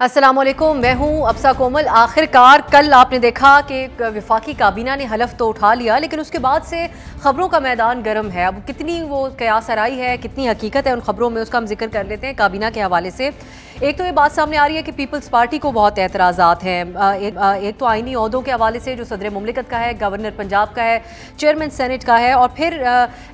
अस्सलामुअलैकुम, मैं हूं अब्सा कोमल। आखिरकार कल आपने देखा कि वफाकी काबीना ने हलफ तो उठा लिया, लेकिन उसके बाद से ख़बरों का मैदान गर्म है। अब कितनी वो कयास आराई है, कितनी हकीकत है उन ख़बरों में, उसका हम जिक्र कर लेते हैं काबीना के हवाले से। एक तो ये बात सामने आ रही है कि पीपल्स पार्टी को बहुत एतराज़ात हैं। एक तो आइनी ओहदों के हवाले से जो सदर मुमलिकत का है, गवर्नर पंजाब का है, चेयरमैन सेनेट का है, और फिर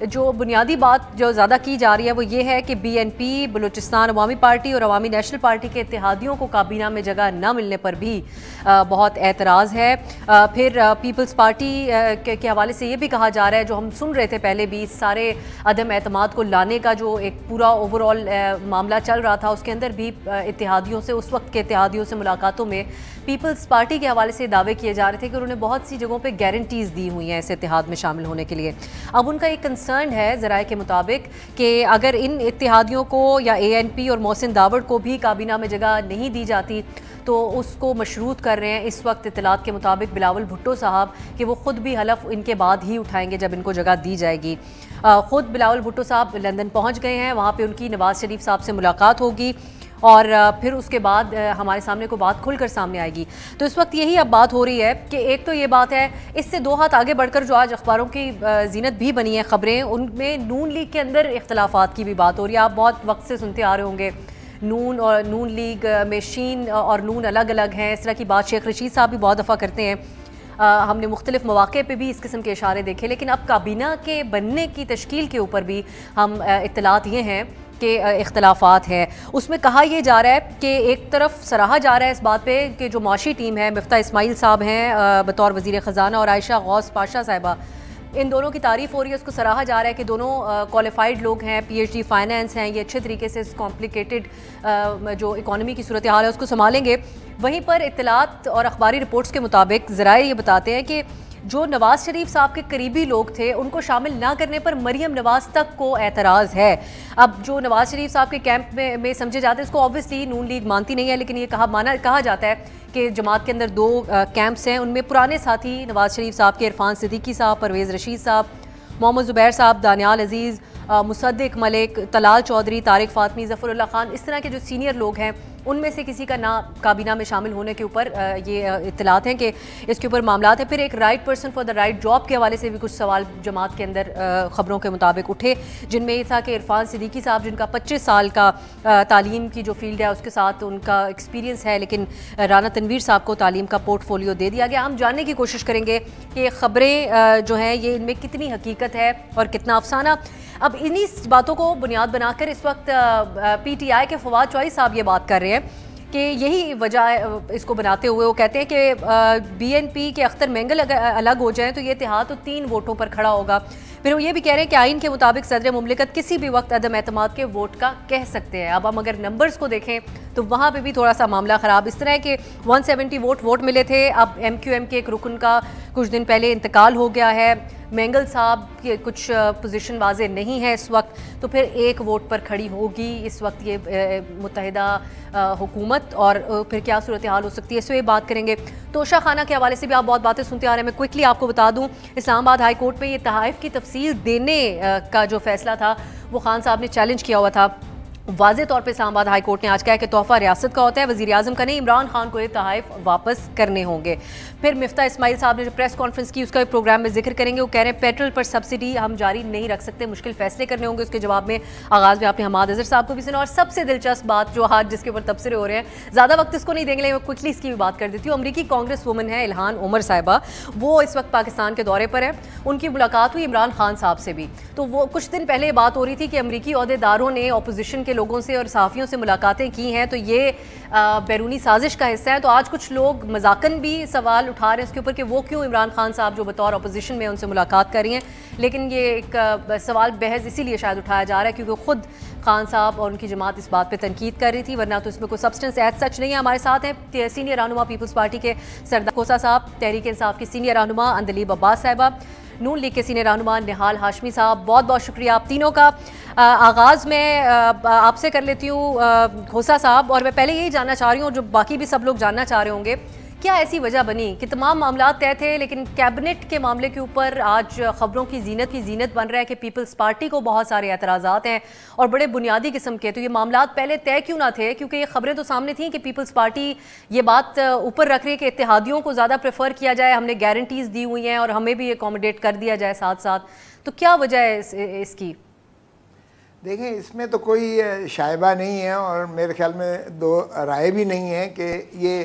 जो बुनियादी बात जो ज़्यादा की जा रही है वो ये है कि BNP बलूचिस्तान अवामी पार्टी और अवामी नेशनल पार्टी के इत्तेहादियों को काबीना में जगह न मिलने पर भी बहुत एतराज़ है। फिर पीपल्स पार्टी के हवाले से ये भी कहा जा रहा है, जो हम सुन रहे थे पहले भी, सारे अदम एतमाद को लाने का जो एक पूरा ओवरऑल मामला चल रहा था, उसके अंदर भी इत्तेहादियों से, उस वक्त के इत्तेहादियों से मुलाकातों में पीपल्स पार्टी के हवाले से दावे किए जा रहे थे कि उन्होंने बहुत सी जगहों पे गारंटीज़ दी हुई हैं इस इत्तेहाद में शामिल होने के लिए। अब उनका एक कंसर्न है ज़राए के मुताबिक कि अगर इन इत्तेहादियों को या ANP और मोहसिन दावड़ को भी काबीना में जगह नहीं दी जाती तो उसको मशरूत कर रहे हैं इस वक्त इत्तलात के मुताबिक बिलावल भुट्टो साहब कि वो ख़ुद भी हलफ इनके बाद ही उठाएंगे जब इनको जगह दी जाएगी। ख़ुद बिलावल भुट्टो साहब लंदन पहुँच गए हैं, वहाँ पर उनकी नवाज़ शरीफ साहब से मुलाकात होगी और फिर उसके बाद हमारे सामने को बात खुलकर सामने आएगी। तो इस वक्त यही अब बात हो रही है कि एक तो ये बात है, इससे दो हाथ आगे बढ़कर जो आज अखबारों की जीनत भी बनी है खबरें, उनमें नून लीग के अंदर इख्तलाफात की भी बात हो रही है। आप बहुत वक्त से सुनते आ रहे होंगे नून और नून लीग में शीन और नून अलग अलग हैं, इस तरह की बात शेख रशीद साहब भी बहुत दफ़ा करते हैं। हमने मुख्तलिफ मौक़े पे भी इस किस्म के इशारे देखे, लेकिन अब काबीना के बनने की तश्कील के ऊपर भी हम इत्तलात ये हैं कि इख्तलाफात है। उसमें कहा यह जा रहा है कि एक तरफ सराहा जा रहा है इस बात पे कि जो माशी टीम है, मिफ्ता इस्माइल साहब हैं बतौर वज़ीर ख़जाना और आयशा गौस पाशा साहिबा, इन दोनों की तारीफ़ हो रही है। उसको सराहा जा रहा है कि दोनों क्वालिफाइड लोग हैं, PhD फाइनेंस हैं, ये अच्छे तरीके से इस कॉम्प्लिकेटेड जो इकॉनमी की सूरत हाल है उसको संभालेंगे। वहीं पर इत्तलात और अखबारी रिपोर्ट्स के मुताबिक ज़राए ये बताते हैं कि जो नवाज़ शरीफ साहब के करीबी लोग थे उनको शामिल ना करने पर मरियम नवाज़ तक को एतराज़ है। अब जो नवाज़ शरीफ साहब के कैंप में समझे जाते हैं, इसको ऑब्वियसली नून लीग मानती नहीं है, लेकिन ये कहा जाता है कि जमात के अंदर दो कैंप्स हैं। उनमें पुराने साथी नवाज़ शरीफ साहब के इरफान सिद्दीकी साहब, परवेज़ रशीद साहब, मोहम्मद ज़ुबैर साहब, दानियाल अजीज़, मुसद्दिक मलिक, तलाल चौधरी, तारिक फ़ातमी, ज़फ़रुल्लाह खान, इस तरह के जो सीनियर लोग हैं उनमें से किसी का ना काबीना में शामिल होने के ऊपर ये इत्तलात हैं कि इसके ऊपर मामलात हैं। फिर एक right person for the right job के हवाले से भी कुछ सवाल जमात के अंदर ख़बरों के मुताबिक उठे, जिनमें ये था कि इरफान सिद्दीकी साहब, जिनका 25 साल का तालीम की जो फील्ड है उसके साथ उनका एक्सपीरियंस है, लेकिन राना तनवीर साहब को तालीम का पोर्टफोलियो दे दिया गया। हम जानने की कोशिश करेंगे कि ख़बरें जो हैं ये इनमें कितनी हकीकत है और कितना अफसाना। अब इन्हीं बातों को बुनियाद बनाकर इस वक्त PTI के फवाद चौधरी साहब ये बात कर रहे हैं कि यही वजह इसको बनाते हुए वो कहते हैं कि BNP के अख्तर मेंगल अगर अलग हो जाएं तो ये इत्तेहाद तो 3 वोटों पर खड़ा होगा। फिर वो ये भी कह रहे हैं कि आइन के मुताबिक सदर मुमलिकत किसी भी वक्त अदम एतमाद के वोट का कह सकते हैं। अब हम अगर नंबर्स को देखें तो वहाँ पे भी थोड़ा सा मामला ख़राब, इस तरह के 170 वोट मिले थे। अब MQM के एक रुकन का कुछ दिन पहले इंतकाल हो गया है, मेंगल साहब की कुछ पोजीशन वाज़े नहीं है इस वक्त, तो फिर एक वोट पर खड़ी होगी इस वक्त ये मुत्तहिदा हुकूमत, और फिर क्या सूरत हाल हो सकती है, इससे बात करेंगे। तोशा खाना के हवाले से भी आप बहुत बातें सुनते आ रहे हैं। मैं क्विकली आपको बता दूं, इस्लामाबाद हाई कोर्ट में ये तहाइफ की तफसील देने का जो फैसला था वो खान साहब ने चैलेंज किया हुआ था। वाज़े तौर पर इस्लामाबाद हाई कोर्ट ने आज कहा कि तोहफ़ा रियासत का होता है, वज़ीर आज़म का नहीं, इमरान खान को ये तहाइफ वापस करने होंगे। फिर मिफ्ता इस्माइल साहब ने जो प्रेस कॉन्फ्रेंस की उसका भी प्रोग्राम में जिक्र करेंगे। वो कह रहे हैं पेट्रोल पर सब्सिडी हम जारी नहीं रख सकते, मुश्किल फैसले करने होंगे। उसके जवाब में आगाज़ में आपने हमाद अज़हर साहब को भी सुना, और सबसे दिलचस्प बात जो आज जिसके ऊपर तबसरे हो रहे हैं, ज़्यादा वक्त इसको नहीं देंगे लेकिन मैं क्विकली इसकी भी बात कर देती हूँ। अमरीकी कांग्रेस वुमन है इल्हान उमर साहिबा, वो इस वक्त पाकिस्तान के दौरे पर है। उनकी मुलाकात हुई इमरान खान साहब से भी, तो वो कुछ दिन पहले बात हो रही थी कि अमरीकी अहदेदारों ने अपोजिशन के लोगों से और सहाफ़ियों से मुलाकातें की हैं, तो ये बैरूनी साजिश का हिस्सा है। तो आज कुछ लोग मजाकन भी सवाल उठा रहे हैं इसके ऊपर कि वो क्यों इमरान खान साहब जो बतौर अपोजिशन में उनसे मुलाकात कर रही हैं, लेकिन ये एक सवाल बहस इसीलिए शायद उठाया जा रहा है क्योंकि खुद खान साहब और उनकी जमात इस बात पे तनकीद कर रही थी, वरना तो इसमें कोई सब्सटेंस एज सच नहीं है। हमारे साथ हैं सीनियर रहनुमा पीपल्स पार्टी के सरदार खोसा साहब, तहरीक इंसाफ की सीनियर रहनुमा अंदलीब अब्बास साहिबा, नून लीग के सीनियर रहनुमा निहाल हाशमी साहब। बहुत बहुत शुक्रिया आप तीनों का। आगाज़ में आपसे कर लेती हूँ खोसा साहब, और मैं पहले यही जानना चाह रही हूँ, जो बाकी भी सब लोग जानना चाह रहे होंगे क्या ऐसी वजह बनी कि तमाम मामला तय थे, लेकिन कैबिनेट के मामले के ऊपर आज खबरों की जीनत बन रहा है कि पीपल्स पार्टी को बहुत सारे एतराज़ात हैं और बड़े बुनियादी किस्म के। तो ये मामला पहले तय क्यों ना थे? क्योंकि ये खबरें तो सामने थी कि पीपल्स पार्टी ये बात ऊपर रख रही है कि इत्तेहादियों को ज़्यादा प्रेफर किया जाए, हमने गारंटीज दी हुई हैं और हमें भी अकोमोडेट कर दिया जाए साथ साथ। तो क्या वजह है इसकी? देखें, इसमें तो कोई शायबा नहीं है और मेरे ख्याल में दो राय भी नहीं है कि ये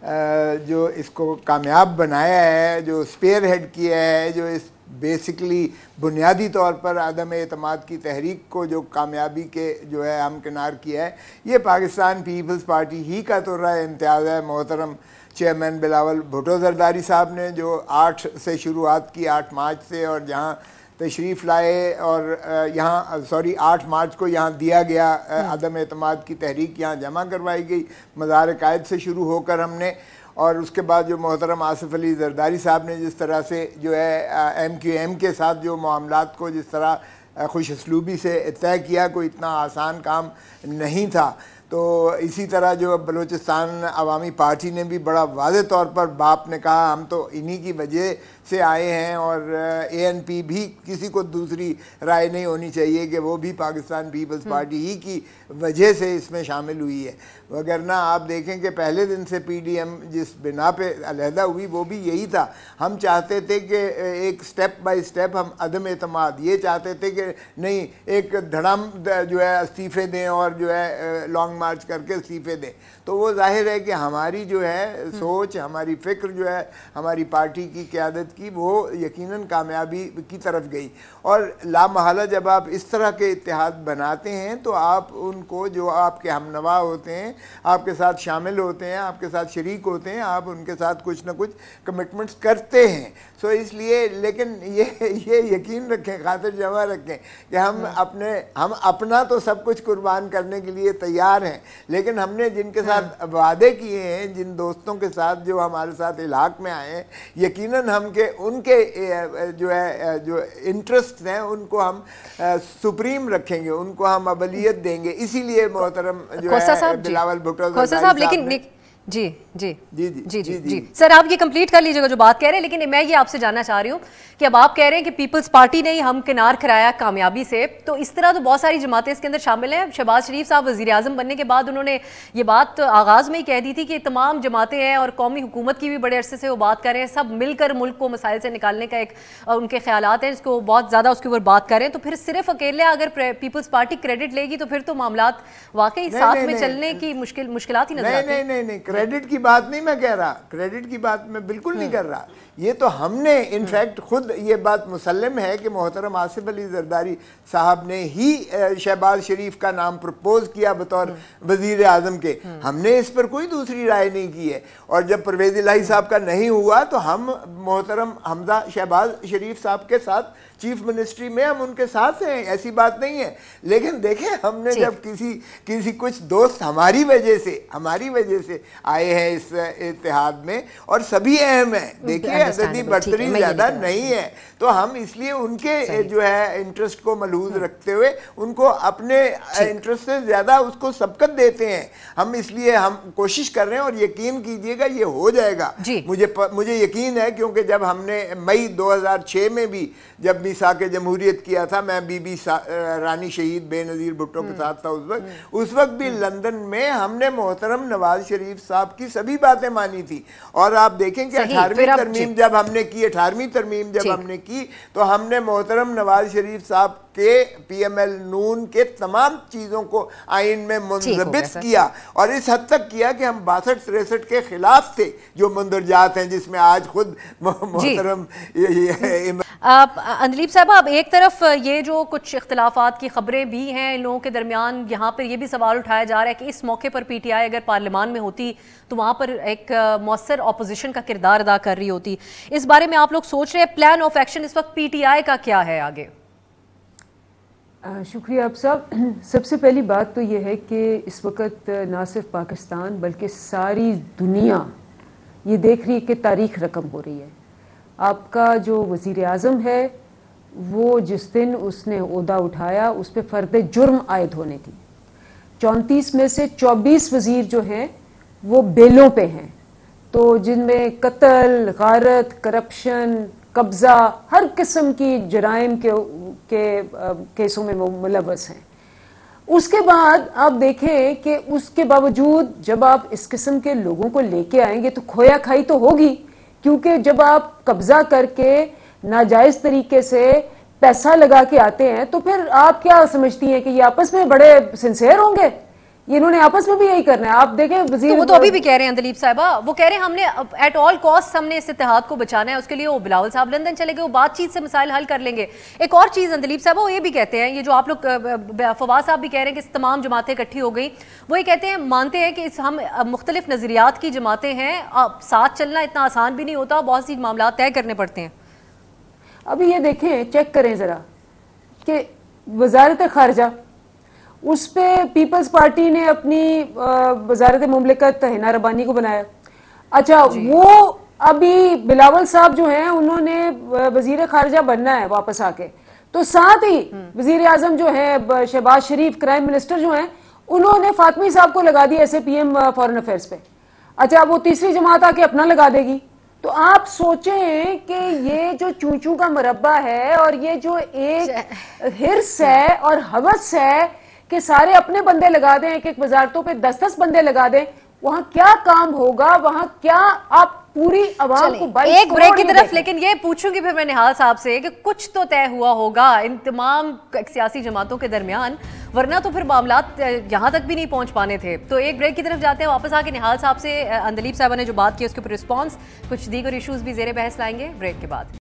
जो इसको कामयाब बनाया है, जो स्पेयर हेड किया है, जो इस बेसिकली बुनियादी तौर पर आदम एतमाद की तहरीक को जो कामयाबी के जो है हमकिनार किया है, ये पाकिस्तान पीपल्स पार्टी ही का तो राय इम्तियाज़ है। मोहतरम चेयरमैन बिलावल भुट्टो जरदारी साहब ने जो 8 से शुरुआत की, 8 मार्च से, और जहाँ तशरीफ़ लाए और यहाँ 8 मार्च को यहाँ दिया गया अदम एतमाद की तहरीक यहाँ जमा करवाई गई मज़ार कायद से शुरू होकर हमने, और उसके बाद जो मोहतरम आसिफ अली जरदारी साहब ने जिस तरह से जो है MQM के साथ जो मामलात को जिस तरह खुश असलूबी से तय किया, कोई इतना आसान काम नहीं था। तो इसी तरह जो बलूचिस्तान अवामी पार्टी ने भी बड़ा वाज़े तौर पर बाप ने कहा हम तो इन्हीं की वजह से आए हैं, और ANP भी किसी को दूसरी राय नहीं होनी चाहिए कि वो भी पाकिस्तान पीपल्स पार्टी ही की वजह से इसमें शामिल हुई है। वगरना आप देखें कि पहले दिन से PDM जिस बिना पे अलहदा हुई वो भी यही था। हम चाहते थे कि एक स्टेप बाय स्टेप हम अदम एतमाद, ये चाहते थे कि नहीं एक धड़ाम जो है इस्तीफ़े दें और जो है लॉन्ग मार्च करके इस्तीफ़े दें। तो वो जाहिर है कि हमारी जो है सोच, हमारी फ़िक्र जो है हमारी पार्टी की क़यादत की, वो यकीनन कामयाबी की तरफ गई। और लामहला जब आप इस तरह के इत्तेहाद बनाते हैं तो आप उनको, जो आपके हमनवा होते हैं, आपके साथ शामिल होते हैं, आपके साथ शरीक होते हैं, आप उनके साथ कुछ ना कुछ कमिटमेंट्स करते हैं। सो इसलिए, लेकिन ये यकीन रखें, खातिर जमा रखें कि हम अपना तो सब कुछ कुर्बान करने के लिए तैयार हैं, लेकिन हमने जिनके साथ वादे किए हैं, जिन दोस्तों के साथ जो हमारे साथ इलाक़ में आए हैं, यकीनन हम के उनके जो है जो इंटरेस्ट हैं उनको हम सुप्रीम रखेंगे, उनको हम अबलियत देंगे। इसीलिए मोहतरम जो है बिलावल भुट्टो साहब, लेकिन जी सर, आप ये कंप्लीट कर लीजिएगा जो बात कह रहे हैं, लेकिन मैं ये आपसे जानना चाह रही हूँ कि अब आप कह रहे हैं कि पीपल्स पार्टी ने ही हम किनार कराया कामयाबी से, तो इस तरह तो बहुत सारी जमातें इसके अंदर शामिल हैं। शहबाज शरीफ साहब वज़ीर आज़म बनने के बाद उन्होंने ये बात आगाज़ में ही कह दी थी कि तमाम जमातें हैं और कौमी हुकूमत की भी बड़े अरसे से वो बात कर रहे हैं, सब मिलकर मुल्क को मसाइल से निकालने का एक उनके ख्यालात हैं, इसको बहुत ज़्यादा उसके ऊपर बात करें। तो फिर सिर्फ अकेले अगर पीपल्स पार्टी क्रेडिट लेगी तो फिर तो मामलात वाकई साथ में चलने की मुश्किलात ही नजर आती हैं। नहीं, क्रेडिट की बात नहीं मैं कह रहा, क्रेडिट की बात मैं बिल्कुल नहीं कर रहा। ये तो हमने इनफैक्ट खुद ये बात मुसल्लम है कि मोहतरम आसिफ अली जरदारी साहब ने ही शहबाज शरीफ का नाम प्रपोज किया बतौर वजीर आजम के। हमने इस पर कोई दूसरी राय नहीं की है। और जब परवेज़ इलाही साहब का नहीं हुआ तो हम मोहतरम हमजा शहबाज शरीफ साहब के साथ चीफ मिनिस्ट्री में हम उनके साथ हैं, ऐसी बात नहीं है। लेकिन देखें, हमने जब किसी कुछ दोस्त हमारी वजह से आए हैं इस इत्तेहाद में, और सभी अहम हैं, देखिए अददी बढ़तरी ज़्यादा नहीं है, तो हम इसलिए उनके जो है इंटरेस्ट को मलहूज रखते हुए उनको अपने इंटरेस्ट से ज़्यादा उसको सबकत देते हैं। हम इसलिए हम कोशिश कर रहे हैं, और यकीन कीजिएगा ये हो जाएगा। मुझे यकीन है, क्योंकि जब हमने मई 2006 में भी जब मिसाक जमहूरियत किया था, मैं बीबी रानी शहीद बेनज़ीर भुट्टो के साथ था उस वक्त भी लंदन में हमने मोहतरम नवाज शरीफ साहब की सभी बातें मानी थी। और आप देखें कि 18वीं तरमीम जब हमने की तो हमने मोहतरम नवाज शरीफ साहब के PML नून के तमाम चीज़ों को आइन में मुंज़बित किया, और इस हद तक किया कि हम 62-63 के खिलाफ थे जो मंदरजात हैं, जिसमें आज खुद मोहतरम अंदलीब साहब, अब एक तरफ ये जो कुछ इख्तिलाफात की खबरें भी हैं इन लोगों के दरमियान, यहाँ पर ये भी सवाल उठाया जा रहा है कि इस मौके पर PTI अगर पार्लियामान में होती तो वहाँ पर एक मौसर अपोजिशन का किरदार अदा कर रही होती। इस बारे में आप लोग सोच रहे हैं प्लान ऑफ एक्शन इस वक्त PTI का क्या है आगे? शुक्रिया आप साहब। सबसे पहली बात तो ये है कि इस वक्त ना सिर्फ पाकिस्तान बल्कि सारी दुनिया ये देख रही है कि तारीख रकम हो रही है। आपका जो वज़ीर आज़म है वो जिस दिन उसने ओहदा उठाया उस पर फ़र्द जुर्म आयद होने थी। 34 में से 24 वज़ीर जो हैं वो बेलों पे हैं। तो जिनमें कत्ल, गारत, करप्शन, कब्ज़ा, हर किस्म की जराइम के केसों में वो मुलव्वस हैं। उसके बाद आप देखें कि उसके बावजूद जब आप इस किस्म के लोगों को लेके आएंगे तो खोया खाई तो होगी, क्योंकि जब आप कब्जा करके नाजायज तरीके से पैसा लगा के आते हैं तो फिर आप क्या समझती हैं कि ये आपस में बड़े सिंसियर होंगे? ये इन्होंने आपस में भी यही करना है। आप देखें वजीर, तो वो तो अभी भी कह रहे हैं दलीप साहिबा, वो कह रहे हैं हमने एट ऑल कॉस्ट हमने इस इत्तेहाद को बचाना है, उसके लिए वो बिलावल साहब लंदन चले गए, वो बातचीत से मसाइल हल कर लेंगे। एक और चीज़ दलीप साहिबा, वो ये भी कहते हैं, ये जो आप लोग फवाद साहब भी कह रहे हैं कि तमाम जमातें इकट्ठी हो गई, वो ये कहते हैं, मानते हैं कि हम मुख्तलिफ नज़रियात की जमातें हैं, साथ चलना इतना आसान भी नहीं होता, बहुत सी मामला तय करने पड़ते हैं। अभी ये देखें, चेक करें ज़रा कि वजारत खारजा, उस पे पीपल्स पार्टी ने अपनी वजारत मुमलिकत हिना रबानी को बनाया। अच्छा, वो अभी बिलावल साहब जो हैं उन्होंने वजीर खारजा बनना है वापस आके, तो साथ ही वजीर आजम जो है शहबाज शरीफ, क्राइम मिनिस्टर जो हैं, उन्होंने फातमी साहब को लगा दिया ऐसे पीएम फॉरेन अफेयर्स पे। अच्छा, वो तीसरी जमात आके अपना लगा देगी। तो आप सोचें कि ये जो चूचू का मरब्बा है और ये जो एक हिर्स है और हवस है कि सारे अपने बंदे लगा दें, एक एक वजारतों पे 10-10 बंदे लगा दें, वहां क्या काम होगा? वहां क्या आप पूरी आवाम को एक ब्रेक की तरफ, लेकिन ये पूछूंगी फिर मैं निहाल साहब से कि कुछ तो तय हुआ होगा इन तमाम सियासी जमातों के दरमियान, वरना तो फिर मामलात यहाँ तक भी नहीं पहुंच पाने थे। तो एक ब्रेक की तरफ जाते हैं, वापस आके निहाल साहब से अंदलीप साहब ने जो बात की उसके ऊपर रिस्पॉन्स, कुछ दीगर इशूज भी जेर बहस लाएंगे ब्रेक के बाद।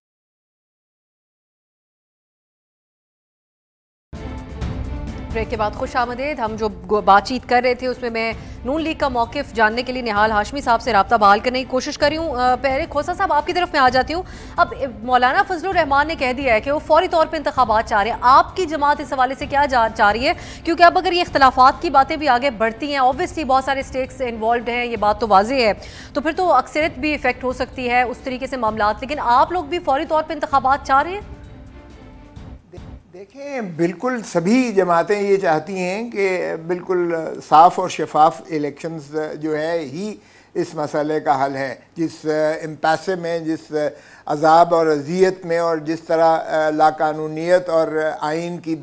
ब्रेक के बाद खुश आमदेद। हम जो बातचीत कर रहे थे उसमें मैं नून लीग का मौक़िफ़ जानने के लिए निहाल हाशमी साहब से रब्ता बहाल करने की कोशिश कर रही हूँ। पहले खोसा साहब आपकी तरफ में आ जाती हूँ। अब मौलाना फजलुर रहमान ने कह दिया है कि वो फौरी तौर पर इंतखाबात चाह रहे हैं। आपकी जमात इस हवाले से क्या चाह रही है? क्योंकि अब अगर ये इख्तलाफात की बातें भी आगे बढ़ती हैं, ऑब्वियसली बहुत सारे स्टेक्स इन्वॉल्व हैं, ये बात तो वाज़ेह है, तो फिर तो अक्सरियत भी इफेक्ट हो सकती है उस तरीके से मामलात। लेकिन आप लोग भी फौरी तौर पर इंतखाबात चाह रहे हैं? देखें, बिल्कुल सभी जमातें ये चाहती हैं कि बिल्कुल साफ़ और शफाफ इलेक्शंस जो है ही इस मसले का हल है। जिस इम्पैसे में, जिस अजाब और अजियत में और जिस तरह लाकानूनियत और आइन की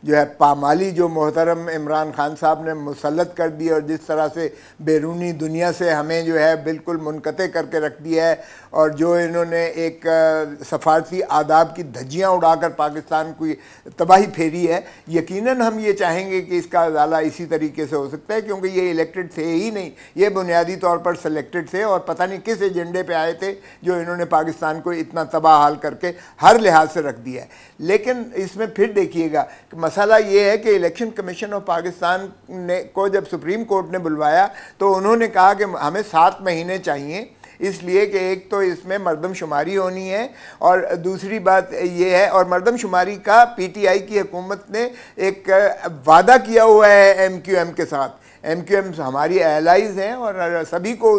जो है पामाली जो मोहतरम इमरान खान साहब ने मुसल्लत कर दी और जिस तरह से बैरूनी दुनिया से हमें जो है बिल्कुल मुनक़ते करके रख दिया है, और जो इन्होंने एक सफारती आदाब की धज्जियाँ उड़ाकर पाकिस्तान की तबाही फेरी है, यकीनन हम ये चाहेंगे कि इसका अजाला इसी तरीके से हो सकता है, क्योंकि ये इलेक्टेड थे ही नहीं, ये बुनियादी तौर पर सेलेक्टेड थे और पता नहीं किस एजेंडे पे आए थे जो इन्होंने पाकिस्तान को इतना तबाह हाल करके हर लिहाज से रख दिया है। लेकिन इसमें फिर देखिएगा कि मसला ये है कि इलेक्शन कमीशन ऑफ पाकिस्तान ने को जब सुप्रीम कोर्ट ने बुलवाया तो उन्होंने कहा कि हमें 7 महीने चाहिए, इसलिए कि एक तो इसमें मरदमशुमारी होनी है और दूसरी बात ये है, और मरदमशुमारी का पीटीआई की हुकूमत ने एक वादा किया हुआ है एमक्यूएम के साथ। एमक्यूएम हमारी एलाइज हैं और सभी को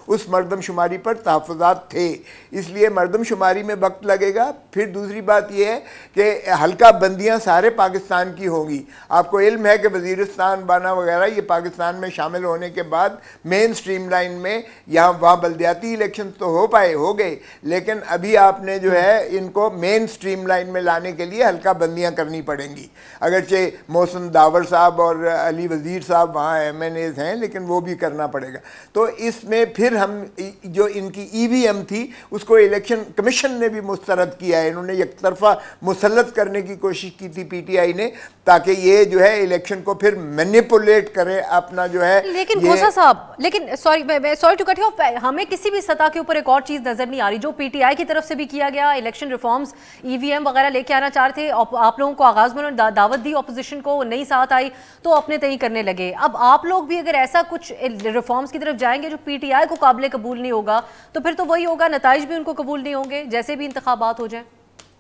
उस मरदमशुमारी पर तहफ़्फ़ुज़ात थे, इसलिए मरदमशुमारी में वक्त लगेगा। फिर दूसरी बात यह है कि हल्का बंदियाँ सारे पाकिस्तान की होंगी। आपको इल्म है कि वज़ीरिस्तान बाना वगैरह ये पाकिस्तान में शामिल होने के बाद मेन स्ट्रीम लाइन में यहाँ वहाँ बल्दियाती इलेक्शन तो हो गए, लेकिन अभी आपने जो है इनको मेन स्ट्रीम लाइन में लाने के लिए हल्का बंदियाँ करनी पड़ेंगी। अगरचे मोहसिन दावर साहब और अली वज़ीर साहब वहाँ एमएनएज हैं, लेकिन वो भी करना पड़ेगा। तो इसमें फिर हम जो इनकी ईवीएम थी उसको इलेक्शन कमीशन ने भी मुस्तरद किया है। इन्होंने एक तरफा मुसल्लत करने की कोशिश की थी पीटीआई ने, ताकि ये जो है इलेक्शन को फिर मैनिपुलेट करे अपना जो है। लेकिन खोसा साहब, लेकिन sorry to cut you off, हमें किसी भी सतह के ऊपर एक और चीज नजर नहीं आ रही जो पीटीआई की तरफ से भी किया गया। इलेक्शन रिफॉर्म्स, ईवीएम वगैरह लेके आना चाह रहे थे, आप लोगों को आगाज में उन्होंने दावत दी, ऑपोजिशन को नहीं साथ आई तो अपने तय करने लगे। अब आप लोग भी अगर ऐसा कुछ रिफॉर्म्स की तरफ जाएंगे जो पीटीआई को काबिल कबूल नहीं होगा तो फिर तो वही होगा, नताइज भी उनको कबूल नहीं होंगे जैसे भी इंतखाबात हो जाए।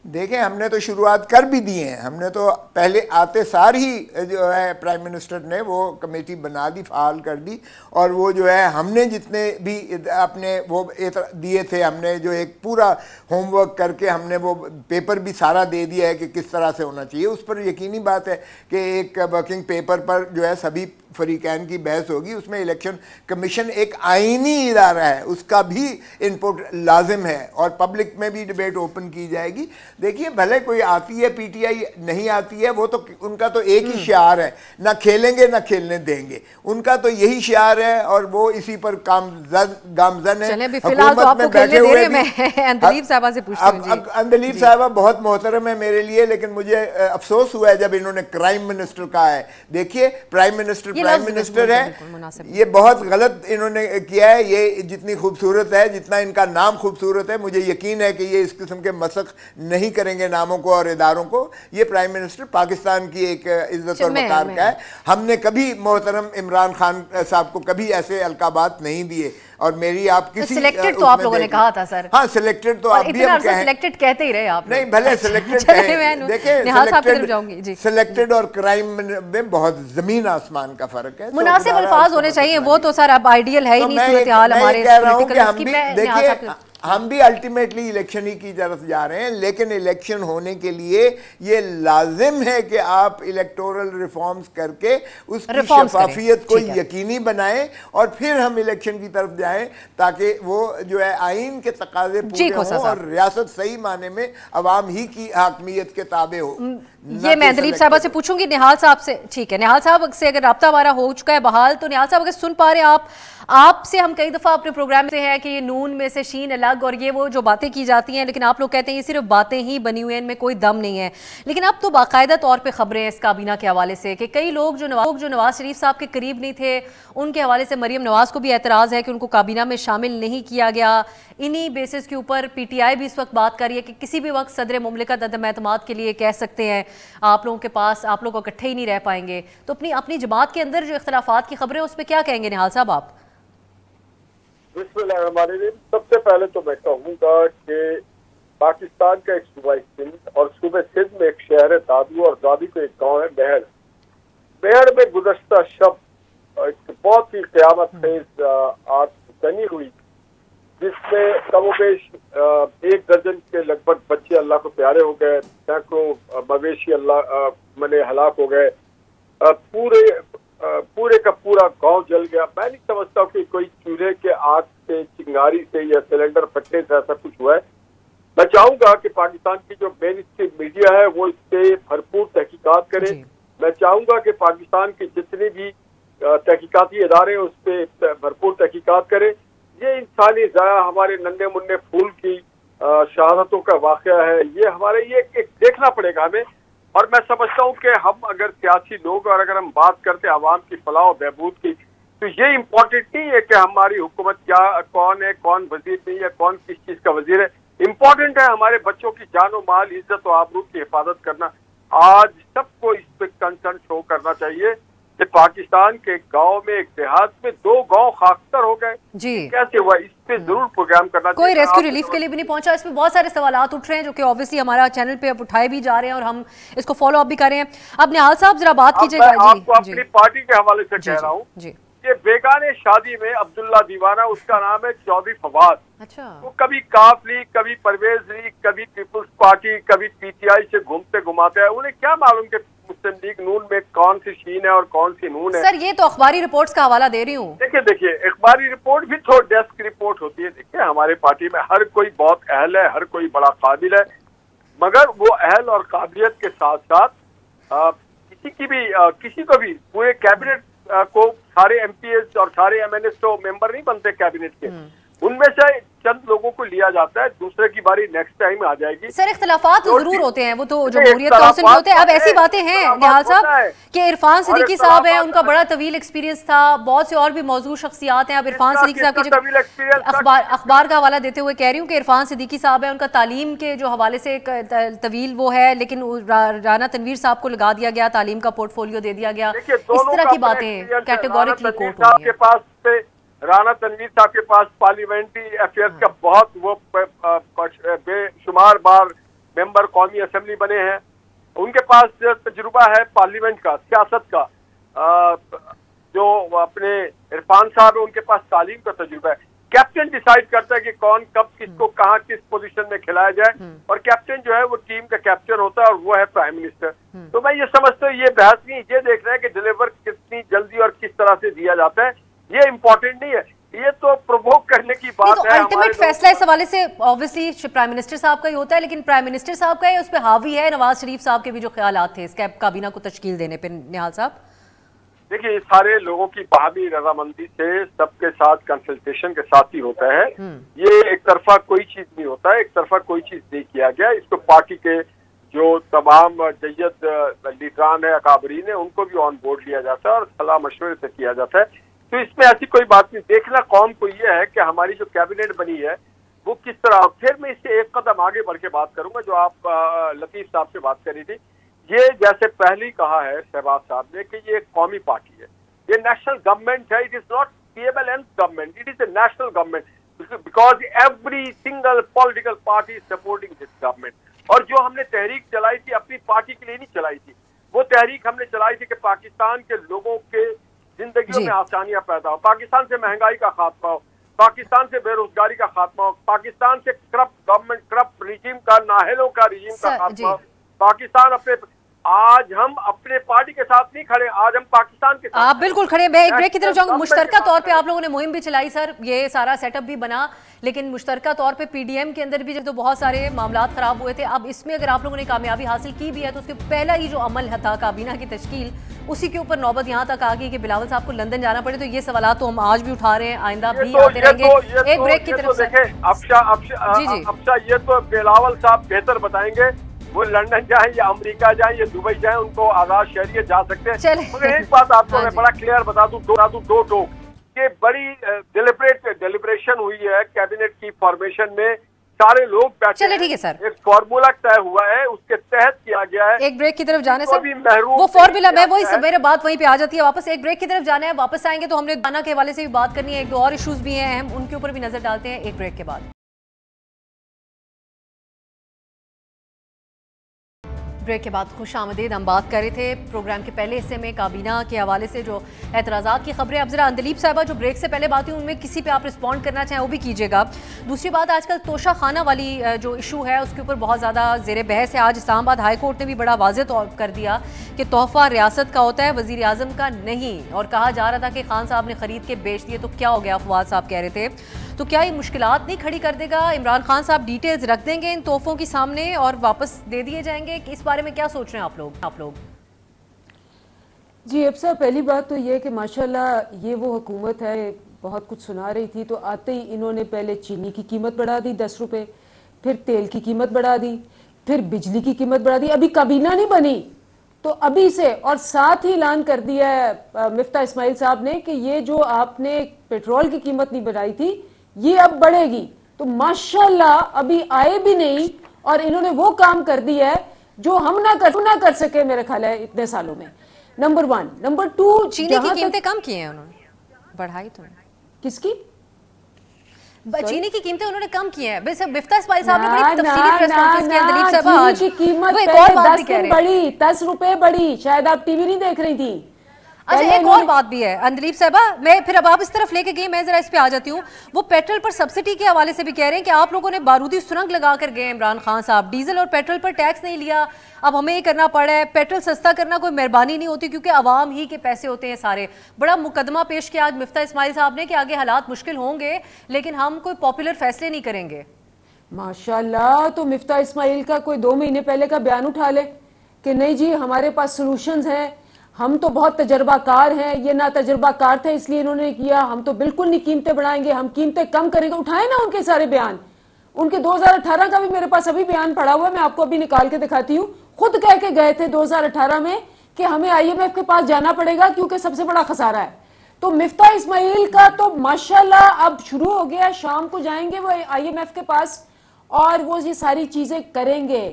देखें, हमने तो शुरुआत कर भी दी है। हमने तो पहले आते सार ही जो है प्राइम मिनिस्टर ने वो कमेटी बना दी, फ़ाल कर दी, और वो जो है हमने जितने भी अपने वो दिए थे, हमने जो एक पूरा होमवर्क करके हमने वो पेपर भी सारा दे दिया है कि किस तरह से होना चाहिए। उस पर यकीनी बात है कि एक वर्किंग पेपर पर जो है सभी फरीकैन की बहस होगी, उसमें इलेक्शन कमीशन एक आईनी इदारा है, उसका भी इनपुट लाजिम है और पब्लिक में भी डिबेट ओपन की जाएगी। देखिए भले कोई आती है पीटीआई नहीं आती है, वो तो उनका तो एक ही शियार है, ना खेलेंगे ना खेलने देंगे, उनका तो यही शियार है और वो इसी पर गामजन है। फिलहाल तो आपको खेलने दे रहे, मैं अंदलीब साहबा से पूछती हूं। अंदलीब साहबा बहुत मोहतरम है मेरे लिए, लेकिन मुझे अफसोस हुआ है जब इन्होंने क्राइम मिनिस्टर कहा है। देखिए प्राइम मिनिस्टर है, ये बहुत गलत इन्होंने किया है। ये जितनी खूबसूरत है, जितना इनका नाम खूबसूरत है, मुझे यकीन है कि ये इस किस्म के मसख नहीं करेंगे नामों को और इदारों को। ये प्राइम मिनिस्टर पाकिस्तान की एक इज्जत और वकार का है। हमने कभी मोहतरम इमरान खान साहब को कभी ऐसे अलकाबात नहीं दिए और मेरी आप किसी सिलेक्टेड तो आप लोगों ने कहा था सर। हाँ सिलेक्टेड तो आप भी हम कहें, सिलेक्टेड कहते ही रहे आप। नहीं भले सिलेक्टेड कहें, देखिए सिलेक्टेड और क्राइम में बहुत जमीन आसमान का फर्क है। मुनासिब अल्फाज होने चाहिए, वो तो सर अब आइडियल है ही नहीं सूरत हाल हमारे पॉलिटिकल की। देखिए हम भी अल्टीमेटली इलेक्शन ही की तरफ जा रहे हैं, लेकिन इलेक्शन होने के लिए ये लाजिम है कि आप इलेक्टोरल रिफॉर्म्स करके उसकी शफाफियत को यकीनी बनाएं और फिर हम इलेक्शन की तरफ जाएं, ताकि वो जो है आइन के तकाजे पूरे हों और रियासत सही माने में अवाम ही की हाकमियत के ताबे हो। ये मैं अंदलीब साहबा से पूछूंगी, निहाल साहब से। ठीक है, निहाल साहब से अगर राब्ता हमारा हो चुका है बहाल, तो निहाल साहब अगर सुन पा रहे हैं आपसे हम कई दफ़ा अपने प्रोग्राम से है कि ये नून में से शीन अलग और ये वो जो बातें की जाती हैं, लेकिन आप लोग कहते हैं ये सिर्फ बातें ही बनी हुई हैं, इनमें कोई दम नहीं है। लेकिन अब तो बाकायदा तौर पे खबरें हैं इस काबीना के हवाले से कि कई लोग जो नवाज शरीफ साहब के करीब नहीं थे, उनके हवाले से मरीम नवाज को भी एतराज़ है कि उनको काबीना में शामिल नहीं किया गया। इन्हीं बेसिस के ऊपर पीटीआई भी इस वक्त बात कर रही है कि किसी भी वक्त सदर मुमलिकत अदम एतमाद के लिए कह सकते हैं आप लोगों के पास, आप लोग इकट्ठे ही नहीं रह पाएंगे। तो अपनी जमात के अंदर जो इख्तलाफात की खबरें उस पर क्या कहेंगे निहाल साहब आप? सबसे पहले तो मैं कहूँगा कि पाकिस्तान का एक सूबा सिंध और सूबे सिंध में एक शहर है दादू और दादी को एक गांव है मेहर। मेहर में गुज़श्ता शब एक बहुत ही क़यामत खेज़ आग बनी हुई, जिसमें कमोबेश 1 दर्जन के लगभग बच्चे अल्लाह को प्यारे हो गए, सैकड़ों मवेशी अल्लाह मने हलाक हो गए, पूरे का पूरा गांव जल गया। मैं नहीं समझता कि कोई चूल्हे के आग से, चिंगारी से या सिलेंडर फटने से ऐसा कुछ हुआ है। मैं चाहूंगा कि पाकिस्तान की जो मेन स्ट्रीम मीडिया है वो इस पे भरपूर तहकीकात करे। मैं चाहूंगा कि पाकिस्तान के जितने भी तहकीकाती इदारे उस पर भरपूर तहकीकात करें। ये इंसानी ज़ाया हमारे नन्हे मुन्ने फूल की शहादतों का वाक़या है, ये हमारे ये एक देखना पड़ेगा हमें। और मैं समझता हूँ कि हम अगर सियासी लोग और अगर हम बात करते हैं आवाम की फलाह और बहबूद की, तो ये इम्पोर्टेंट नहीं है कि हमारी हुकूमत क्या, कौन है, कौन वजीर नहीं है, कौन किस चीज़ का वजीर है। इम्पोर्टेंट है हमारे बच्चों की जान और माल, इज्जत और आबरू की हिफाजत करना। आज सबको इस पर कंसर्न शो करना चाहिए कि पाकिस्तान के गांव में, एक देहात में 2 गांव खाकतर हो गए जी, कैसे हुआ, इस पे जरूर प्रोग्राम करना चाहिए। कोई रेस्क्यू रिलीफ के लिए भी नहीं पहुंचा। इसमें बहुत सारे सवालात उठ रहे हैं जो कि ऑब्वियसली हमारा चैनल पे अब उठाए भी जा रहे हैं और हम इसको फॉलो अप भी कर रहे हैं। अब निहाल साहब जरा बात कीजिएगा। आपको अपनी पार्टी के हवाले से कह रहा हूँ कि बेगाने शादी में अब्दुल्ला दीवाना, उसका नाम है चौधरी फवाद। अच्छा। वो कभी काफ लीग, कभी परवेज लीग, कभी पीपुल्स पार्टी, कभी पीटीआई से घूमते घुमाते हैं। उन्हें क्या मालूम कि मुस्लिम लीग नून में कौन सी शीन है और कौन सी नून है। सर ये तो अखबारी रिपोर्ट्स का हवाला दे रही हूँ। देखिए अखबारी रिपोर्ट भी तो डेस्क रिपोर्ट होती है। देखिए हमारे पार्टी में हर कोई बहुत अहल है, हर कोई बड़ा काबिल है, मगर वो अहल और काबिलियत के साथ साथ किसी को भी पूरे कैबिनेट को सारे एमपीएस और सारे एमएनएस तो मेंबर नहीं बनते कैबिनेट के, उनमें से चंद लोगों को लिया जाता है, दूसरे की बारी नेक्स्ट टाइम आ जाएगी। सर इख्तलाफात तो जरूर होते हैं, वो तो जमहूरियत काउंसिल में होते हैं। अब ऐसी बातें हैं निहाल साहब कि इरफान सिद्दीकी साहब है, उनका बड़ा तवील एक्सपीरियंस था, बहुत से और भी मौजूद शख्सियात हैं। अब इरफान सिद्दीकी साहब की अखबार का हवाला देते हुए कह रही हूँ कि इरफान सिद्दीकी साहब है, उनका तालीम के जो हवाले से तवील वो है, लेकिन राना तनवीर साहब को लगा दिया गया, तालीम का पोर्टफोलियो दे दिया गया। इस तरह की बातें कैटेगोरिकली कोर्ट हो रही है। राना तनवीर साहब के पास पार्लियामेंट्री अफेयर्स का बहुत वो बेशुमार बार मेंबर कौमी असेंबली बने हैं, उनके पास तजुर्बा है पार्लियामेंट का, सियासत का। जो अपने इरफान साहब है उनके पास तालीम का तजुर्बा है। कैप्टन डिसाइड करता है कि कौन कब किसको कहाँ किस पोजीशन में खिलाया जाए, और कैप्टन जो है वो टीम का कैप्टन होता है और वो है प्राइम मिनिस्टर। तो मैं ये समझता हूँ ये बहस नहीं, ये देख रहे हैं कि डिलीवर कितनी जल्दी और किस तरह से दिया जाता है, ये इम्पोर्टेंट नहीं है, ये तो प्रोवोक करने की बात है। अल्टीमेट फैसला इस हवाले से ऑब्वियसली प्राइम मिनिस्टर साहब का ही होता है, लेकिन प्राइम मिनिस्टर साहब का है उस पर हावी है नवाज शरीफ साहब के भी जो ख्यालात थे इस काबीना को तश्कील देने पे। निहाल साहब देखिए, सारे लोगों की बाहमी रजामंदी से सबके साथ कंसल्टेशन के साथ ही होता है, ये एक तरफा कोई चीज नहीं होता है, एक तरफा कोई चीज नहीं किया गया। इसको पार्टी के जो तमाम जय्यद लीडरान है, अकाबरीन है, उनको भी ऑन बोर्ड लिया जाता है और सलाह मशवरे से किया जाता है। तो इसमें ऐसी कोई बात नहीं। देखना कौम को ये है कि हमारी जो कैबिनेट बनी है वो किस तरह। फिर मैं इससे एक कदम आगे बढ़ के बात करूंगा, जो आप लतीफ साहब से बात करी थी। ये जैसे पहले ही कहा है शहबाज साहब ने कि ये एक कौमी पार्टी है, ये नेशनल गवर्नमेंट है, it is not PMLN government, it is a national government, because every single political party is supporting this government. और जो हमने तहरीक चलाई थी अपनी पार्टी के लिए नहीं चलाई थी, वो तहरीक हमने चलाई थी कि पाकिस्तान के लोगों के जिंदगियों में आसानियां पैदा हो, पाकिस्तान से महंगाई का खात्मा हो, पाकिस्तान से बेरोजगारी का खात्मा हो, पाकिस्तान से करप्ट गवर्नमेंट करप्ट रिजीम का, नाहलों का रिजीम का खात्मा हो, पाकिस्तान अपने। आज हम अपने पार्टी के साथ नहीं खड़े, आज हम पाकिस्तान के साथ। आप बिल्कुल खड़े। मैं एक ब्रेक की तरफ जाऊंगा। मुश्तरका तौर पे आप लोगों ने मुहिम भी चलाई सर, ये सारा सेटअप भी बना, लेकिन मुश्तरका तौर पे PDM के अंदर भी तो बहुत सारे मामलात खराब हुए थे। अब इसमें अगर आप लोगों ने कामयाबी हासिल की भी है तो उसके पहला ही जो अमल था काबीना की तश्कील, उसी के ऊपर नौबत यहाँ तक आ गई कि बिलावल साहब को लंदन जाना पड़े। तो ये सवाल तो हम आज भी उठा रहे हैं, आइंदा भी आते रहेंगे। एक ब्रेक की तरफ अफशा, ये तो बिलावल साहब बेहतर बताएंगे, वो लंदन जाएं या अमेरिका जाएं या दुबई जाएं, उनको आजाद शहरियत जा सकते हैं। मगर एक बात आपको मैं बड़ा क्लियर बता दूं, दो टोक कि बड़ी डिलिब्रेशन हुई है कैबिनेट की फॉर्मेशन में, सारे लोग बैठे। चलिए ठीक है सर, एक फॉर्मूला तय हुआ है, उसके तहत किया गया है। एक ब्रेक की तरफ जाने से वो फॉर्मूला, मैं वही मेरे बात वहीं पे आ जाती है वापस। एक ब्रेक की तरफ जाना है, वापस आएंगे तो हमने दाना के हवाले से भी बात करनी है, एक दो और इश्यूज भी हैं अहम, उनके ऊपर भी नजर डालते हैं एक ब्रेक के बाद। ब्रेक के बाद खुश आमदीद। हम बात कर रहे थे प्रोग्राम के पहले हिस्से में काबीना के हवाले से जो एतराज़ात की खबरें। अब जरा अंदलीप साहिबा जो ब्रेक से पहले बात हुई उनमें किसी पे आप रिस्पॉन्ड करना चाहें वो भी कीजिएगा। दूसरी बात, आजकल तोशा खाना वाली जो इशू है उसके ऊपर बहुत ज़्यादा ज़ेर बहस है। आज इस्लामाबाद हाई कोर्ट ने भी बड़ा वाज़ेह तौर कर दिया कि तोहफ़ा रियासत का होता है, वज़ीर आज़म का नहीं। और कहा जा रहा था कि खान साहब ने ख़रीद के बेच दिए, तो क्या हो गया, फवाद साहब कह रहे थे। तो क्या ये मुश्किलात नहीं खड़ी कर देगा? इमरान खान साहब डिटेल्स रख देंगे इन तोहफों की सामने और वापस दे दिए जाएंगे? इस बारे में क्या सोच रहे हैं आप लोग? जी अब साहब, पहली बात तो ये कि माशाल्लाह ये वो हुकूमत है, बहुत कुछ सुना रही थी, तो आते ही इन्होंने पहले चीनी की कीमत बढ़ा दी 10 रुपए, फिर तेल की कीमत बढ़ा दी, फिर बिजली की कीमत बढ़ा दी। अभी काबीना नहीं बनी तो अभी से, और साथ ही ऐलान कर दिया है मिफ्ता इस्माइल साहब ने कि ये जो आपने पेट्रोल की कीमत नहीं बढ़ाई थी ये अब बढ़ेगी। तो माशाल्लाह अभी आए भी नहीं और इन्होंने वो काम कर दिया है जो हम ना कर सके मेरे ख्याल है इतने सालों में। नंबर 1। नंबर 2, चीनी की कीमतें कम की हैं उन्होंने, बढ़ाई तो किसकी? चीनी की कीमतें उन्होंने कम की हैं। वैसे मिफ्ता इस्माइल साहब ने बड़ी तफसीली प्रेस कॉन्फ्रेंस की। अंदलीप साहब आज की कीमत पहले 10 दिन बढ़ी, 10 रुपए बढ़ी, शायद आप टीवी नहीं देख रही थी। अच्छा, एक और बात भी है अंदलीप साहबा, मैं फिर अब आप इस तरफ लेके गई, मैं जरा इस पे आ जाती हूँ। वो पेट्रोल पर सब्सिडी के हवाले से भी कह रहे हैं कि आप लोगों ने बारूदी सुरंग लगा कर गए इमरान खान साहब, डीजल और पेट्रोल पर टैक्स नहीं लिया, अब हमें ये करना पड़ा है। पेट्रोल सस्ता करना कोई मेहरबानी नहीं होती क्योंकि आवाम ही के पैसे होते हैं सारे। बड़ा मुकदमा पेश किया आज मिफ्ता इस्माइल साहब ने कि आगे हालात मुश्किल होंगे लेकिन हम कोई पॉपुलर फैसले नहीं करेंगे। माशाल्लाह, तो मिफ्ता इस्माइल का कोई 2 महीने पहले का बयान उठा ले कि नहीं जी हमारे पास सोल्यूशंस हैं, हम तो बहुत तजर्बाकार हैं, ये ना तजर्बाकार थे इसलिए इन्होंने किया, हम तो बिल्कुल नहीं कीमतें बढ़ाएंगे, हम कीमतें कम करेंगे। उठाए ना उनके सारे बयान। उनके 2018 का भी मेरे पास अभी बयान पड़ा हुआ है, मैं आपको अभी निकाल के दिखाती हूँ। खुद कह के गए थे 2018 में कि हमें IMF के पास जाना पड़ेगा क्योंकि सबसे बड़ा खसारा है। तो मिफ्ता इस्माइल का तो माशाल्लाह अब शुरू हो गया, शाम को जाएंगे वो IMF के पास और वो ये सारी चीजें करेंगे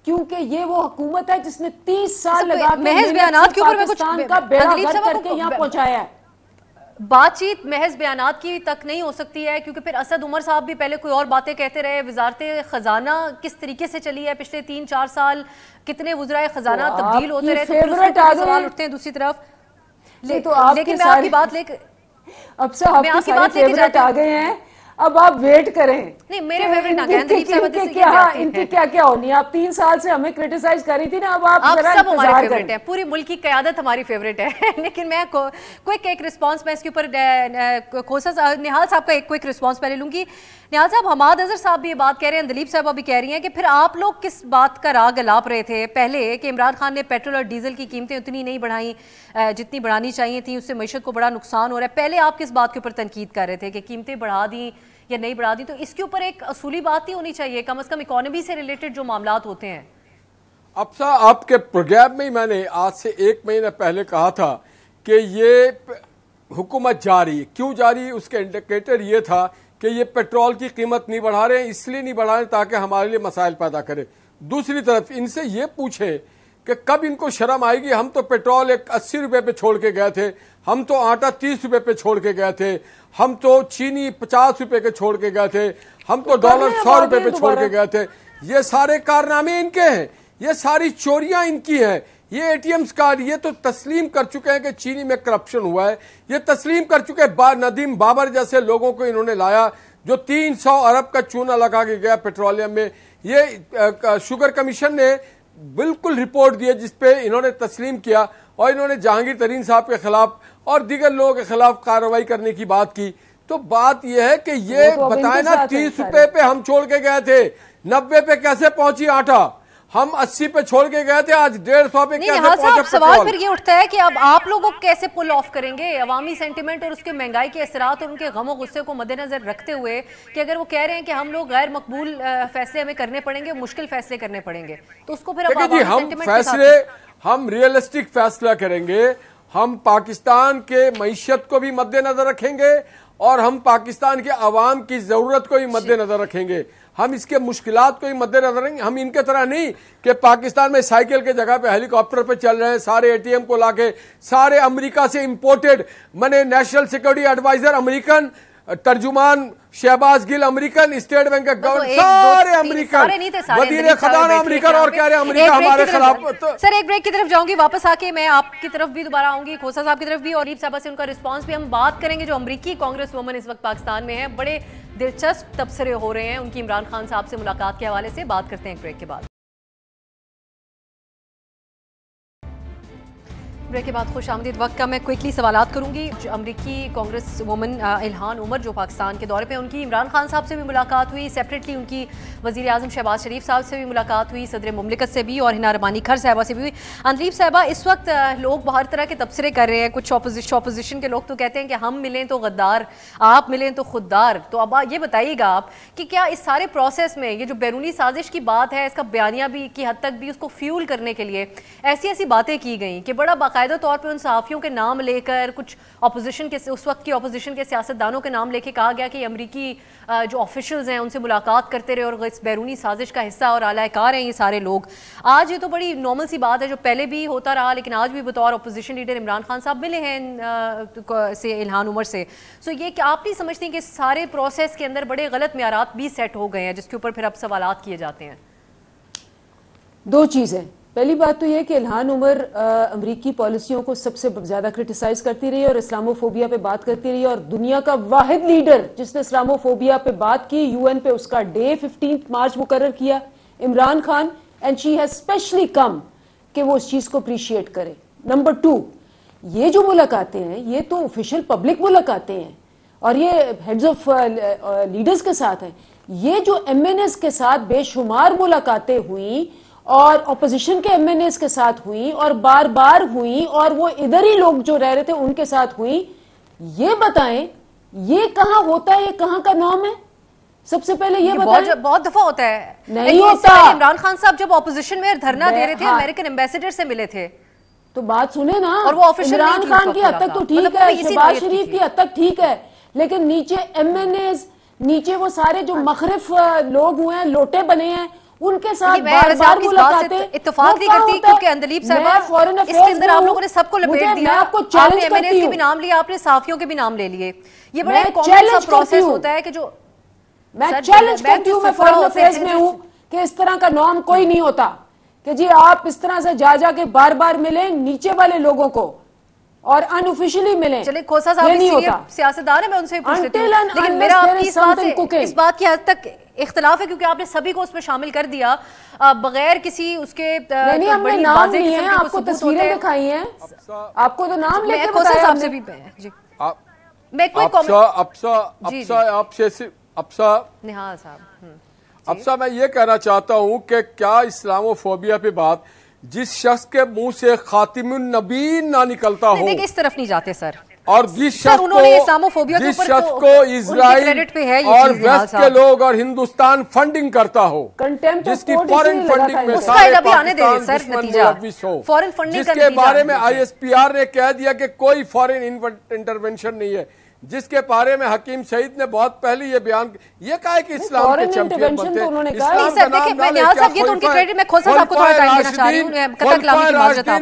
क्योंकि ये वो हुकूमत है जिसने 30 साल लगा के महज बयानात के ऊपर में कुछ का बेड़ा गर्क करके यहाँ पहुंचाया है। बातचीत महज बयानात की तक नहीं हो सकती है क्योंकि फिर असद उमर साहब भी पहले कोई और बातें कहते रहे। वजारत खजाना किस तरीके से चली है पिछले 3-4 साल, कितने वज़राए खजाना तब्दील होते रहे, तो सवाल उठते हैं दूसरी तरफ। लेकिन मैं आपकी बात लेकर अब से आपके सारे फेवरेट आ गए हैं। अब आप वेट करें। नहीं, मेरे फेवरेट ना कहें, दिलीप साहब इनकी क्या क्या होनी है। आप 3 साल से हमें क्रिटिसाइज करी थी ना, अब आप सब हमारे फेवरेट है, पूरी मुल्क की क़यादत हमारी फेवरेट है। लेकिन मैं क्विक एक रिस्पांस मैं इसके ऊपर निहाल साहब का एक क्विक रिस्पांस पहले लूंगी। निहाल साहब, हमाद अजहर साहब भी ये बात कह रहे हैं, दिलीप साहब अभी कह रही हैं कि फिर आप लोग किस बात का राग अलाप रहे थे पहले कि इमरान खान ने पेट्रोल और डीजल की कीमतें उतनी नहीं बढ़ाई जितनी बढ़ानी चाहिए थी, उससे मईशत को बड़ा नुकसान हो रहा है। पहले आप किस बात के ऊपर तनकीद कर रहे थे कि कीमतें बढ़ा दी या नहीं बढ़ा दी? तो इसके ऊपर एक असूली बात ही होनी चाहिए, कम से कम इकोनॉमी से रिलेटेड जो मामलात होते हैं। अब साहब, आपके प्रोग्राम में मैंने आज से 1 महीना पहले कहा था कि ये हुकूमत जा रही है, क्यों जा रही है उसका इंडिकेटर ये था कि ये पेट्रोल की कीमत नहीं बढ़ा रहे हैं, इसलिए नहीं बढ़ा रहे ताकि हमारे लिए मसाइल पैदा करे। दूसरी तरफ इनसे ये पूछे कि कब इनको शर्म आएगी। हम तो पेट्रोल 80 रुपए पे छोड़ के गए थे, हम तो आटा 30 रुपए पे छोड़ के गए थे, हम तो चीनी 50 रुपए के छोड़ के गए थे, हम तो डॉलर 100 रुपए पे छोड़ के गए थे। ये सारे कारनामे इनके हैं, ये सारी चोरियां इनकी हैं। ये एटीएम्स कार्ड ये तो तस्लीम कर चुके हैं कि चीनी में करप्शन हुआ है, ये तस्लीम कर चुके हैं। नदीम बाबर जैसे लोगों को इन्होंने लाया जो 300 अरब का चूना लगा के गया पेट्रोलियम में। ये शुगर कमीशन ने बिल्कुल रिपोर्ट दी है जिसपे इन्होंने तस्लीम किया और इन्होंने जहांगीर तरीन साहब के खिलाफ और दीगर लोगों के खिलाफ कार्रवाई करने की बात की। तो बात यह है कि ये बताए ना 30 रुपए पे हम छोड़ के गए थे, 90 पे कैसे पहुंची आटा, हम 80 पे छोड़ के गए थे, आज 150 पे कैसे पहुंचे। सवाल फिर ये उठता है कि अब आप लोगों को कैसे पुल ऑफ करेंगे अवामी सेंटिमेंट और उसके महंगाई के असरात और उनके गमो गुस्से को मद्देनजर रखते हुए कि अगर वो कह रहे हैं कि हम लोग गैर मकबूल फैसले हमें करने पड़ेंगे, मुश्किल फैसले करने पड़ेंगे, तो उसको फिर हम रियलिस्टिक फैसला करेंगे। हम पाकिस्तान के मईशत को भी मद्देनजर रखेंगे और हम पाकिस्तान के अवाम की जरूरत को भी मद्देनजर रखेंगे। हम इसके मुश्किलात को ही मद्देनजर रखेंगे। हम इनके तरह नहीं कि पाकिस्तान में साइकिल के जगह पे हेलीकॉप्टर पे चल रहे हैं, सारे एटीएम को लाके, सारे अमेरिका से इंपोर्टेड, मैंने नेशनल सिक्योरिटी एडवाइजर अमेरिकन, तर्जुमान Shahbaz Gill American, State Bank के गवर्नर सारे अमेरिकन, वजीर खजाना अमेरिकन और कह रहे हैं अमेरिका हमारे खिलाफ। सर एक ब्रेक की तरफ जाऊंगी, वापस आके मैं आपकी तरफ भी दोबारा आऊंगी, खोसा साहब की तरफ भी और दीप साहब से उनका रिस्पांस भी हम बात करेंगे। जो अमेरिकी कांग्रेस वुमन इस वक्त पाकिस्तान में है, बड़े दिलचस्प तबसरे हो रहे हैं उनकी इमरान खान साहब से मुलाकात के हवाले से। बात करते हैं एक ब्रेक के बाद। ब्रेक के बाद खुश आमदीद वक्त का मैं क्विकली सवालात करूंगी। अमरीकी कांग्रेस वुमन इल्हान उमर जो पाकिस्तान के दौरे पे, उनकी इमरान खान साहब से भी मुलाकात हुई, सेपरेटली उनकी वज़ीर आज़म शहबाज शरीफ साहब से भी मुलाकात हुई, सदर मुमलिकत से भी और हिना रबानी खर साहबा से भी हुई। अंदलीप साहबा, इस वक्त लोग हर तरह के तबसरे कर रहे हैं। कुछ ऑपोजिशन के लोग तो कहते हैं कि हम मिलें तो गद्दार, आप मिलें तो खुददार। तो अब ये बताइएगा आप कि क्या इस सारे प्रोसेस में ये जो बैरूनी साजिश की बात है, इसका बयानिया भी की हद तक भी उसको फ्यूल करने के लिए ऐसी ऐसी बातें की गई कि बड़ा बाकायदा तौर पे उन सहाफ़ियों के नाम लेकर, कुछ ऑपोजिशन के, उस वक्त की ऑपोजिशन के सियासतदानों के नाम लेके कहा गया कि अमरीकी जो ऑफिशियल्स हैं उनसे मुलाकात करते रहे और इस बैरूनी साजिश का हिस्सा और आलाकार हैं ये सारे लोग। आज ये तो बड़ी नॉर्मल सी बात है, जो पहले भी होता रहा, लेकिन आज भी बतौर ऑपोजिशन लीडर इमरान खान साहब मिले हैं से इल्हान उमर से। सो ये कि आप नहीं समझती कि सारे प्रोसेस के अंदर बड़े गलत म्यारात भी सेट हो गए हैं जिसके ऊपर फिर अब सवालात किए जाते हैं? दो चीज़ें। पहली बात तो यह कि इल्हान उमर अमरीकी पॉलिसियों को सबसे ज़्यादा क्रिटिसाइज करती रही और इस्लामोफोबिया पे बात करती रही, और दुनिया का वाहिद लीडर जिसने इस्लामोफोबिया पे बात की, यूएन पे उसका डे 15 मार्च मुकर्रर किया, Imran Khan, and she has specially come कि वो उस चीज़ को अप्रिशिएट करे। नंबर 2, ये जो मुलाकातें हैं ये तो ऑफिशियल पब्लिक मुलाकातें हैं और ये हेड्स ऑफ लीडर्स के साथ हैं। ये जो एमएनएस के साथ बेशुमार मुलाकातें हुई और ऑपोजिशन के एमएनएस के साथ हुई और बार बार हुई और वो इधर ही लोग जो रह रहे थे उनके साथ हुई, ये बताएं ये कहां होता है, ये कहां का नॉर्म है? सबसे पहले ये बताएं। बहुत दफा होता है, नहीं होता। इमरान खान साहब जब ऑपोजिशन में धरना दे रहे थे, अमेरिकन एम्बेसडर से मिले थे, तो बात सुने ना, और वो इमरान खान की हद तक तो ठीक है, शहबाज शरीफ की हद तक ठीक है, लेकिन नीचे एमएनएस, नीचे वो सारे जो मखरिफ लोग हुए हैं, लोटे बने हैं, उनके साथ बार बार मुलाकातें इत्तेफाक नहीं करती, क्योंकि अंदलीप साहब इसके अंदर आप लोगों ने सबको लपेट दिया। आपने एमएनएस के भी नाम लिया, आपने साफियों के भी नाम ले लिए। ये बड़ा कॉमन सा प्रोसेस होता है कि जो मैं चैलेंज करती हूँ, मैं फॉरेन अफेयर्स में हूँ कि इस तरह का नॉर्म कोई नहीं होता कि जी आप इस तरह से जा के बार बार मिले नीचे वाले लोगों को। और अनऑफिशियली मिले। चले खोसा साहब सियासतदान है, मैं उनसे पूछ लेती हूं, लेकिन मेरा आपकी इस बात की हद तक इख्तिलाफ है क्योंकि आपने सभी को उसमें शामिल कर दिया बगैर किसी उसके नहीं, हमने नाम नहीं है, आपको तस्वीरें दिखाई हैं, आपको तो नाम लेके बताया हमने। भी जी मैं कोई निहाल साहब अफसा मैं ये कहना चाहता हूं कि क्या इस्लामोफोबिया पे बात जिस शख्स के मुंह से खातिमुन नबीन ना निकलता हो, इस तरफ नहीं जाते सर, और जिस शख्स को इजराइल और वेस्ट के लोग और हिंदुस्तान फंडिंग करता हो, जिसकी फॉरेन फंडिंग में सारे पाकिस्तान हो, जिसके बारे में ISPR ने कह दिया कि कोई फॉरेन इंटरवेंशन नहीं है, जिसके बारे में हकीम सईद ने बहुत पहले ये बयान, ये कहा है कि इस्लाम के चैंपियन बनते हैं।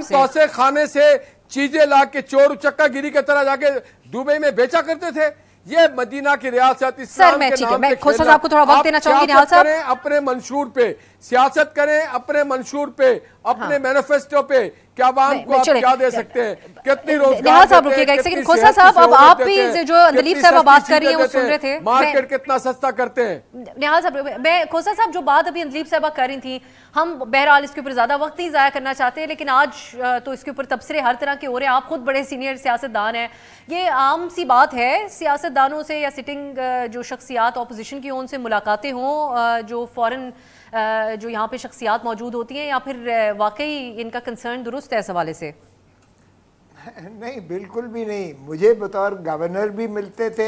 तोसे खाने से चीजें ला के चोर चक्का गिरी की तरह जाके दुबई में बेचा करते थे। ये मदीना की रियासत इस्लाम के नाम पे खोसा साहब को थोड़ा वक्त देना चाहूंगी। निहाल साहब अपने मंशूर पे सियासत करें, अपने मंशूर पे, अपने मैनिफेस्टो पे, क्या आवाम को आप क्या दे सकते हैं, कितनी रोजगार। निहाल साहब रुकिएगा एक सेकंड। खोसा साहब अब आप भी जो अंदलीब साहब बात कर रही हैं वो सुन रहे थे, मार्केट कितना सस्ता करते हैं। निहाल साहब मैं खोसा साहब जो बात अभी अंदलीब साहब कर रही थी, हम बहरहाल इसके ऊपर ज्यादा वक्त नहीं जाया करना चाहते, लेकिन आज तो इसके ऊपर तबसरे हर तरह के हो रहे हैं। आप खुद बड़े सीनियर सियासतदान हैं, ये आम सी बात है सियासतदानों से या सिटिंग जो शख्सियात ऑपोजिशन की उनसे मुलाकातें हों, जो फॉरेन जो यहाँ पे शख्सियात मौजूद होती हैं, या फिर वाकई इनका कंसर्न दुरुस्त है इस हवाले से? नहीं, बिल्कुल भी नहीं। मुझे बतौर गवर्नर भी मिलते थे,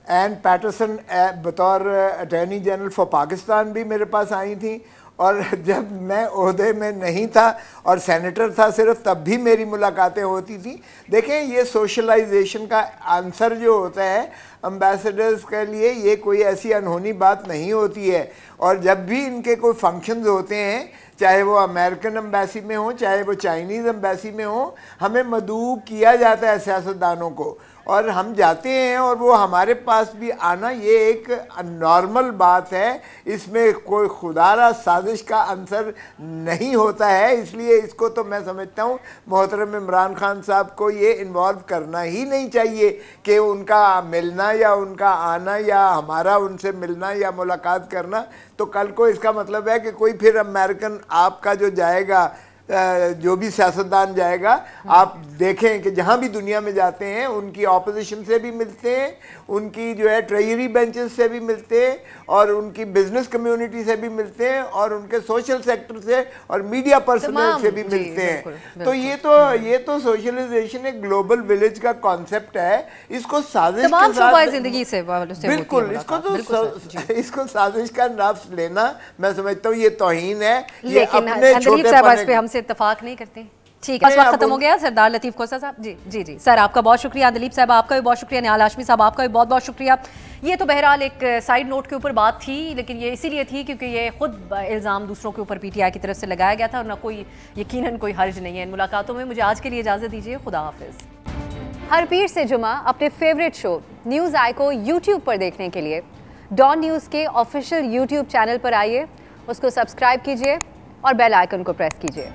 एन पैटरसन बतौर अटॉर्नी जनरल फॉर पाकिस्तान भी मेरे पास आई थी, और जब मैं ओहदे में नहीं था और सेनेटर था सिर्फ, तब भी मेरी मुलाकातें होती थी। देखें, ये सोशलाइजेशन का आंसर जो होता है एम्बेसडर्स के लिए, ये कोई ऐसी अनहोनी बात नहीं होती है। और जब भी इनके कोई फंक्शंस होते हैं, चाहे वो अमेरिकन एम्बेसी में हो, चाहे वो चाइनीज़ एम्बेसी में हो, हमें मदऊब किया जाता है सियासतदानों को, और हम जाते हैं और वो हमारे पास भी आना, ये एक नॉर्मल बात है। इसमें कोई खुदारा साजिश का आंसर नहीं होता है। इसलिए इसको तो मैं समझता हूँ मोहतरम इमरान खान साहब को ये इन्वॉल्व करना ही नहीं चाहिए कि उनका मिलना या उनका आना या हमारा उनसे मिलना या मुलाकात करना, तो कल को इसका मतलब है कि कोई फिर अमेरिकन आपका जो जाएगा, जो भी सियासतदान जाएगा, आप देखें कि जहाँ भी दुनिया में जाते हैं उनकी ऑपोजिशन से भी मिलते हैं, उनकी जो है ट्रेजरी बेंचेस से भी मिलते हैं, और उनकी बिजनेस कम्युनिटी से भी मिलते हैं, और उनके सोशल सेक्टर से और मीडिया पर्सनल से भी मिलते हैं। तो ये तो सोशलाइजेशन एक ग्लोबल विलेज का कॉन्सेप्ट है। इसको साजिश के साथ जिंदगी से बिल्कुल, इसको साजिश का नाफ लेना, मैं समझता हूँ ये तौहीन है। ये अपने हमसे इत्तेफाक नहीं करते। ठीक है, वक्त खत्म हो गया। सरदार लतीफ खोसा साहब जी सर, आपका बहुत शुक्रिया। दिलीप साहब आपका भी बहुत शुक्रिया। निहाल हाशमी साहब आपका भी बहुत बहुत शुक्रिया। ये तो बहरहाल एक साइड नोट के ऊपर बात थी, लेकिन ये इसीलिए थी क्योंकि ये खुद इल्ज़ाम दूसरों के ऊपर PTI की तरफ से लगाया गया था, और ना कोई यकीनन कोई हर्ज नहीं है इन मुलाकातों में। मुझे आज के लिए इजाज़त दीजिए, खुदा हाफिज़। हर पीर से जुमा अपने फेवरेट शो न्यूज़ आई को YouTube पर देखने के लिए डॉन न्यूज़ के ऑफिशियल YouTube चैनल पर आइए, उसको सब्सक्राइब कीजिए और बेल आइकन को प्रेस कीजिए।